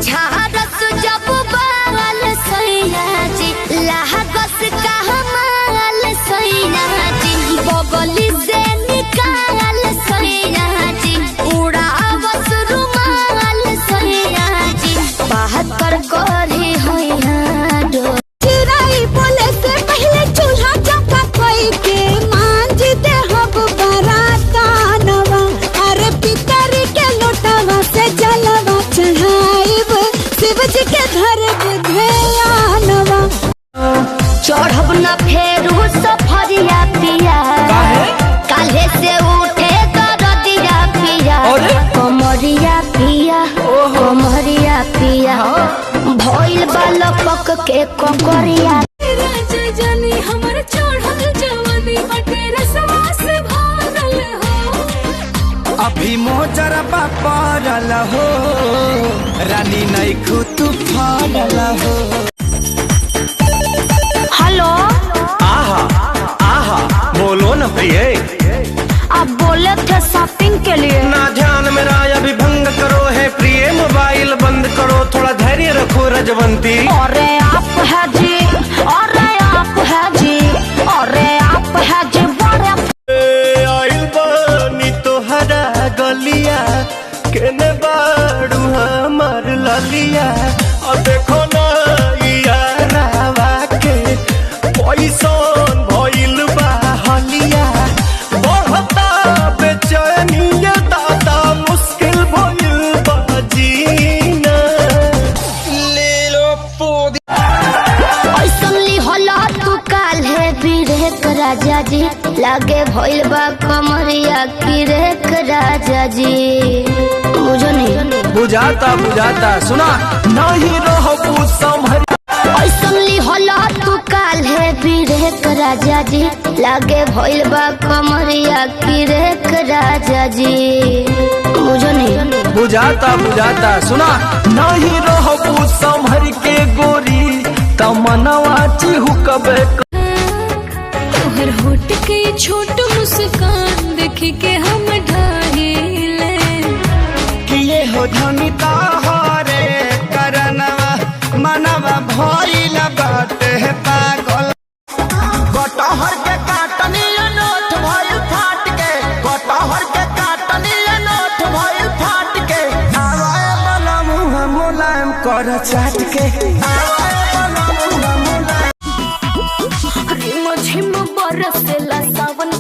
झारस जब बाल सैया जी लागस का हमाल सैया जी बगली से निकाल सैया जी उड़ावस रुमाल सैया जी बात कर करे होया डो चिराई बोले से पहले चूल्हा चौका कोई के मांझ दे हब बरातानवा अरे पितर के लोटावा से जलवा चढ़ाइब शिव जी के घर ध्यानवा चढ़ब न फेरू सफरिया पिया काले से उठे दरदिया पिया कमरिया पिया कमरिया पिया भइल बालपक के ककरिया राजा जानी हमर चढ़ल जवानी बटे रसवा से भरल हो अभी मोजर पारल हो रानी नहीं खुद फाड़ल हो। हेलो आहा आहा बोलो न प्रिय। आप बोले थे शॉपिंग के लिए ना ध्यान मेरा अभी भंग करो है प्रिय मोबाइल बंद करो थोड़ा धैर्य रखो रजवंती। अरे आप है जी अरे आप है जी अरे आप है जी बड़े आइल बानी तोहरा गलिया केने बाड़ू हमार ललिया और देखो ना यारावा के पैसन भइल बा हलिया बढ़ता बेचैनिया दादा मुश्किल भइल बा जीना ले लो पोदी। ऐसन ली होला तू काल है बिरेक राजा जी लागे भइल बा कमरिया किरेक राजा जी बुझो नहीं बुझाता बुझाता सुना नहीं रहो संभर। ऐसन ली होला तू काल है बिरेक राजा जी लागे भइल बा कमरिया किरेक राजा जी बुझो नहीं बुझाता बुझाता सुना नहीं रहो संभर के गोरी तमनवा चिहुकबे तोहर होठ के छोट मुस्कान देख के हम ढाहिले किए हो धनिता हरे करनवा मनवा भइल बाटे पागल। कटहर के काटनी नोट भइल फाट के कटहर के काटनी नोट भइल फाट के आवे वाला मुंह मुलायम कर चाट के आवे वाला मुंह मुलायम झिम बरसेला सावन